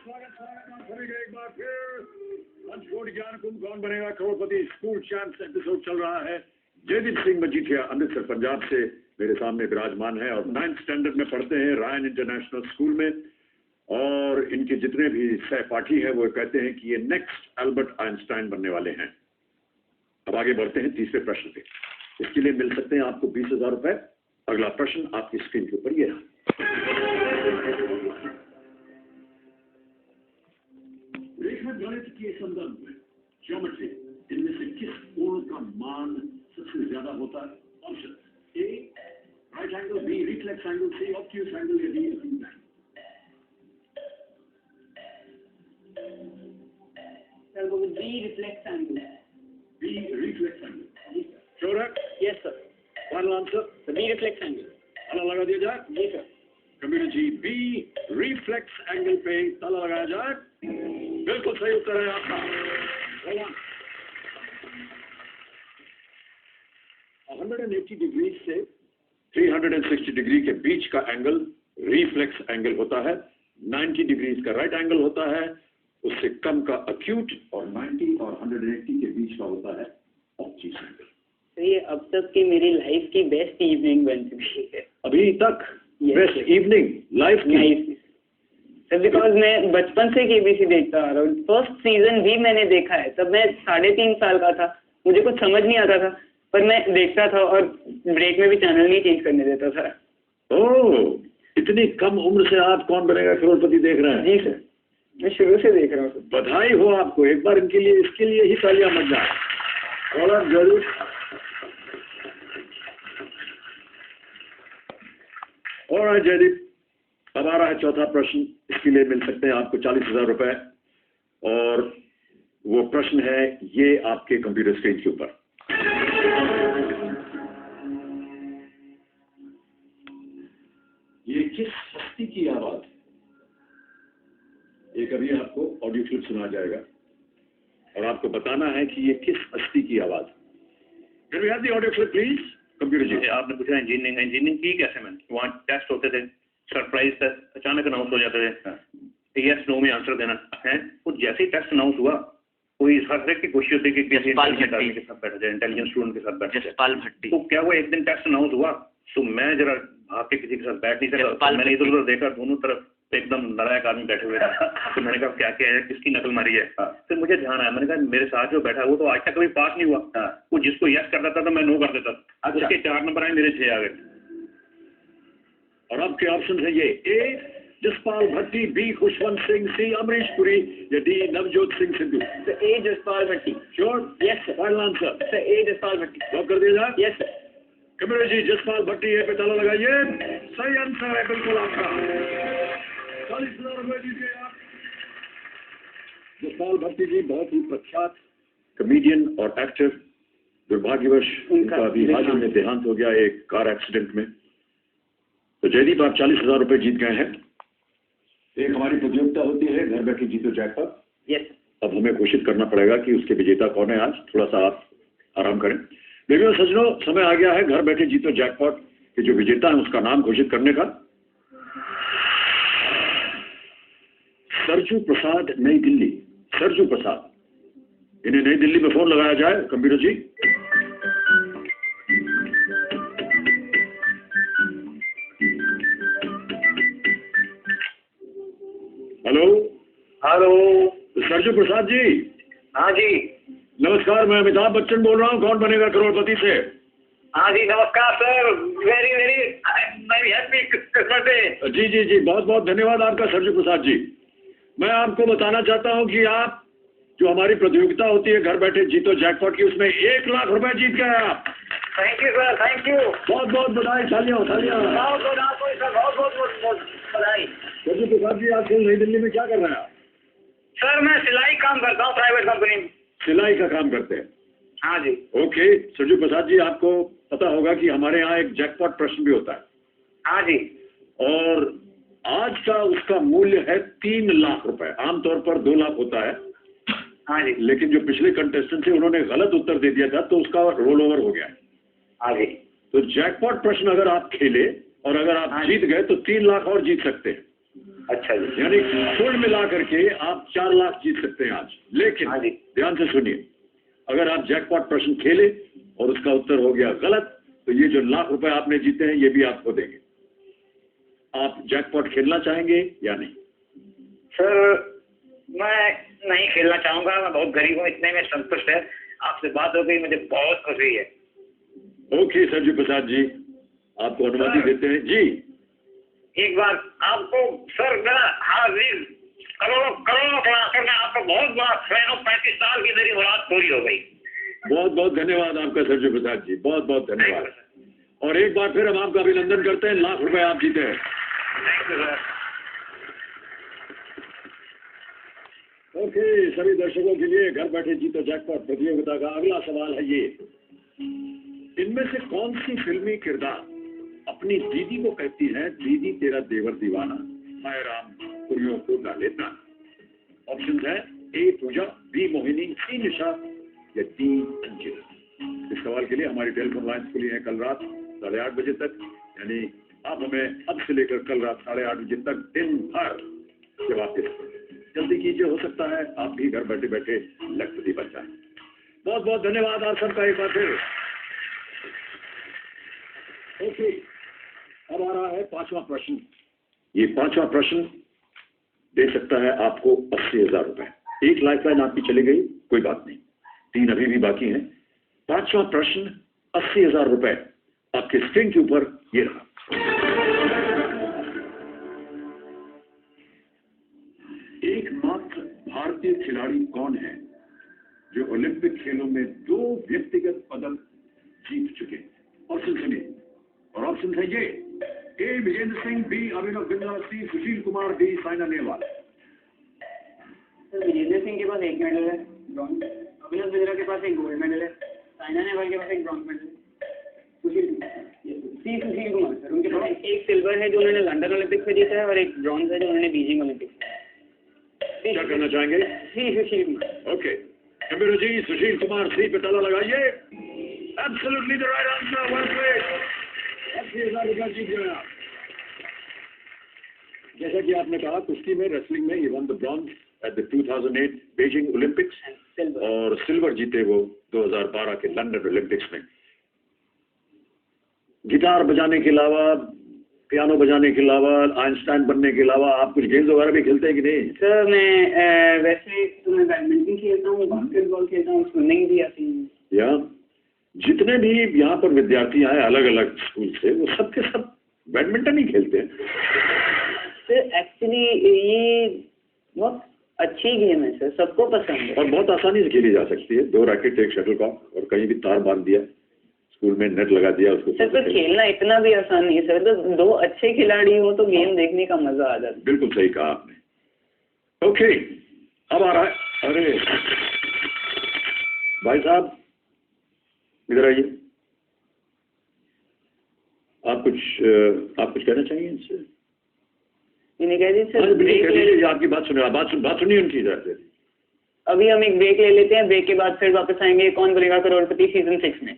एक बार फिर पंचकोट ज्ञान कुंभ कौन बनेगा करोड़पति स्कूल चैंप्स एपिसोड चल रहा है। जयदीप सिंह मजीठिया अमृतसर पंजाब से मेरे सामने विराजमान है और 9th स्टैंडर्ड में पढ़ते हैं रायन इंटरनेशनल स्कूल में। और इनके जितने भी सहपाठी हैं वो कहते हैं कि ये नेक्स्ट अल्बर्ट आइंस्टाइन बनने वाले हैं। अब आगे बढ़ते हैं तीसरे प्रश्न पे। इसके लिए मिल सकते हैं आपको 20,000 रुपए। अगला प्रश्न आपकी स्क्रीन के ऊपर ये है। गणित के संदर्भ में ज्योमेट्री इनमें से किस कोण का मान सबसे ज्यादा होता है? Option A right angle, B reflex angle, C obtuse angle, या D acute angle. I'll go with B reflex angle. B reflex angle. Sure है? Yes sir. Final answer? The B reflex angle. ताला लगा दिया जाए? जी sir. Computer जी B reflex angle पे ताला लगाया जाए। बिल्कुल सही उत्तर है आपका। 180 डिग्री से 360 डिग्री के बीच का एंगल रिफ्लेक्स एंगल होता है। 90 डिग्री का राइट एंगल होता है, उससे कम का अक्यूट, और 90 और 180 के बीच का होता है ऑब्ट्यूज एंगल। ये अब तक की मेरी लाइफ की बेस्ट इवनिंग बन चुकी है। अभी तक बेस्ट इवनिंग लाइफ की? सर बिकॉज मैं बचपन से केबीसी देखता आ रहा हूँ। फर्स्ट सीजन भी मैंने देखा है, तब मैं 3.5 साल का था। मुझे कुछ समझ नहीं आता था, पर मैं देखता था और ब्रेक में भी चैनल नहीं चेंज करने देता था। ओह, इतनी कम उम्र से आप कौन बनेगा करोड़पति देख रहे हैं? जी सर, मैं शुरू से देख रहा हूँ। बधाई हो आपको। एक बार इनके लिए, इसके लिए ही तालियां बज जाए। और जरूर और जयदीप, अब आ रहा है चौथा प्रश्न। इसके लिए मिल सकते हैं आपको 40,000 रुपए। और वो प्रश्न है ये आपके कंप्यूटर स्क्रीन के ऊपर। ये किस हस्ती की आवाज? एक अभी आपको ऑडियो क्लिप सुना जाएगा और आपको बताना है कि ये किस हस्ती की आवाज। Can we have the audio clip, please? Computer ji, आपने पूछा इंजीनियरिंग की कैसे? मैंने वहाँ टेस्ट होते थे, सरप्राइज टेस्ट, अचानक अनाउंस हो जाते थे, यस नो में आंसर देना है। वो जैसे ही टेस्ट अनाउंस हुआ, कोई हर एक की कोशिश होती है कि किसी इंटेलिजेंट के साथ बैठ जाए, इंटेलिजेंट स्टूडेंट के साथ बैठ जाए। तो क्या हुआ, एक दिन टेस्ट अनाउंस हुआ तो मैं जरा भाग के किसी के साथ बैठ नहीं सका। मैंने इधर उधर देखा, दोनों तरफ एकदम नालायक आदमी बैठे हुए थे। तो मैंने कहा क्या क्या है, किसकी नकल मारी है? फिर मुझे ध्यान आया, मैंने कहा मेरे साथ जो बैठा है वो तो आज तक कभी पास नहीं हुआ। वो जिसको यस करता था तो मैं नो कर देता था। उसके 4 नंबर आए, मेरे 6 आ गए। और आपके ऑप्शन है ये A Jaspal Bhatti, B Khushwant Singh, C Amrish Puri, या D Navjot Singh Sidhu. A Jaspal Bhatti. Sure? Yes sir. Final answer? Sir A Jaspal Bhatti. लॉक कर दिया जाए? Yes sir. Computer ji, Jaspal Bhatti है पे ताला लगाइए। सही आंसर है बिल्कुल आपका। 40,000 रुपए दीजिए आप। जसपाल भट्टी जी बहुत ही प्रख्यात कॉमेडियन और एक्टर। दुर्भाग्यवश उनका अभी हाल ही में देहांत हो गया एक कार एक्सीडेंट में। तो जयदीप, आप 40,000 रुपए जीत गए हैं। एक हमारी प्रतियोगिता होती है घर बैठे जीतो जैकपॉट। यस। अब हमें घोषित करना पड़ेगा कि उसके विजेता कौन है। आज थोड़ा सा आप आराम करें। देखिए सज्जनों, समय आ गया है घर बैठे जीतो जैकपॉट के जो विजेता है उसका नाम घोषित करने का। सरजू प्रसाद, नई दिल्ली। सरजू प्रसाद, इन्हें नई दिल्ली में फोन लगाया जाए। कंप्यूटर जी, हेलो हेलो, सरजू प्रसाद जी। हाँ जी। नमस्कार, मैं अमिताभ बच्चन बोल रहा हूँ कौन बनेगा करोड़पति से। हाँ जी नमस्कार sir, very very happy Christmas day. जी जी जी, बहुत बहुत धन्यवाद आपका सरजू प्रसाद जी। मैं आपको बताना चाहता हूँ कि आप जो हमारी प्रतियोगिता होती है घर बैठे जीतो जैकपॉट की, उसमें 1 लाख रुपए जीत गए आप। Thank you sir, thank you. बहुत बहुत बधाई। तालियां तालियां। बहुत बहुत बधाई। सरजू प्रसाद जी, आजकल नई दिल्ली में क्या कर रहे हैं आप? सर मैं सिलाई काम करता हूँ प्राइवेट कंपनी में। सिलाई का काम करते हैं? हाँ जी। ओके सरजू प्रसाद जी, आपको पता होगा कि हमारे यहाँ एक जैकपॉट प्रश्न भी होता है। हाँ जी। और आज का उसका मूल्य है 3 लाख रुपए। आमतौर पर 2 लाख होता है। हाँ जी। लेकिन जो पिछले कंटेस्टेंट थे उन्होंने गलत उत्तर दे दिया था तो उसका रोल ओवर हो गया। हाँ जी। तो जैकपॉट प्रश्न अगर आप खेले और अगर आप जीत गए तो 3 लाख और जीत सकते हैं। अच्छा जी। यानी कुल मिला करके आप 4 लाख जीत सकते हैं आज। लेकिन हाँ जी। ध्यान से सुनिए, अगर आप जैकपॉट प्रश्न खेले और उसका उत्तर हो गया गलत, तो ये जो लाख रुपए आपने जीते हैं ये भी आपको देंगे। आप जैकपॉट खेलना चाहेंगे या नहीं? सर मैं नहीं खेलना चाहूंगा, मैं बहुत गरीब हूँ, इतने में संतुष्ट है। आपसे बात हो गई, मुझे बहुत खुशी है। ओके सरजू प्रसाद जी, आपको अनुमति देते हैं जी। एक बार आपको सर मेरा हाजिर करोड़ों करोड़ों प्रणाम सर, मैं आपका बहुत बड़ा फैन हूँ। 35 साल की मेरी मुराद पूरी हो गई। बहुत बहुत धन्यवाद आपका सरजू प्रसाद जी, बहुत बहुत धन्यवाद। और एक बार फिर हम आपका अभिनंदन करते हैं, लाख रुपए आप जीते हैं। Thank you sir. ओके, सभी दर्शकों के लिए घर बैठे जीतो जैकपॉट प्रतियोगिता का अगला सवाल है ये, इनमें से कौन सी फिल्मी किरदार अपनी दीदी को कहती है, दीदी तेरा देवर दीवाना, हाय राम कुड़ियों को डाले प्राण? ऑप्शन है ए पूजा, बी मोहिनी, सी निशा या डी अंजिला। इस सवाल के लिए हमारी टेलीफोन लाइन खुली है कल रात 8:30 बजे तक, यानी आप हमें अब से लेकर कल रात 8:30 बजे तक दिन भर जवाब दे सकते हैं। जल्दी कीजिए, हो सकता है आप भी घर बैठे बैठे लखपति बन जाए। बहुत बहुत धन्यवाद आप सबका एक बार फिर। ओके, अब आ रहा है 5वां प्रश्न। ये 5वां प्रश्न दे सकता है आपको 80,000 रुपए। एक लाइफलाइन आपकी चली गई, कोई बात नहीं, 3 अभी भी बाकी हैं। 5वां प्रश्न 80,000 रुपए आपके स्क्रीन के ऊपर ये रहा। एकमात्र भारतीय खिलाड़ी कौन है जो ओलंपिक खेलों में 2 व्यक्तिगत पदक जीत चुके? ऑप्शन सुनिए, और ऑप्शन है ये, ए विजेंद्र सिंह, बी अभिनव बिंद्रा, सी सुशील कुमार, डी साइना नेहवाल। सर विजेंद्र सिंह के पास 1 मेडल है ब्रॉन्ज, अभिनव बिंद्रा के पास 1 गोल्ड मेडल है, साइना नेहवाल के पास 1 ब्रॉन्ज मेडल है, सुशील कुमार सर उनके पास एक सिल्वर है जो उन्होंने लंदन ओलंपिक्स में जीता है और 1 ब्रॉन्ज है जो उन्होंने बीजिंग ओलंपिक्स में। क्या करना चाहेंगे? सी सुशील कुमार। ओके कंप्यूटर जी, सुशील कुमार सी पे ताला लगाइए। Absolutely the right answer. 80,000 रुपया जीत गए आप। जैसा कि आपने कहा, कुश्ती में, रेसलिंग में ये one the bronze at the 2008 Beijing Olympics और सिल्वर जीते वो 2012 के लंदन ओलंपिक्स में। गिटार बजाने के अलावा, पियानो बजाने के अलावा, आइंस्टाइन बनने के अलावा आप कुछ गेम्स वगैरह भी खेलते हैं कि नहीं? सर मैं वैसे तो मैं बैडमिंटन खेलता हूँ, बास्केटबॉल खेलता हूँ, स्विमिंग भी आती है। या जितने भी यहाँ पर विद्यार्थी आए अलग अलग स्कूल से, वो सब के सब बैडमिंटन ही खेलते हैं। सर एक्चुअली ये बहुत अच्छी गेम है सर, सबको पसंद है और बहुत आसानी से खेली जा सकती है। 2 रैकेट, 1 शटलकॉक और कहीं भी तार बांध दिया, स्कूल में नेट लगा दिया उसको। सर तो खेलना इतना भी आसान नहीं है सर, तो 2 अच्छे खिलाड़ी हो तो गेम देखने का मजा आ जाता है। बिल्कुल सही कहा आपने। ओके, अब आ रहा है, अरे भाई साहब इधर आइए। आप कुछ कहना चाहिए इससे? इन्हें कह दीजिए सर, आपकी बात सुनिए उनकी तरफ से। अभी हम एक ब्रेक ले लेते हैं, ब्रेक के बाद फिर वापस आएंगे कौन बनेगा करोड़पति सीजन 6 में।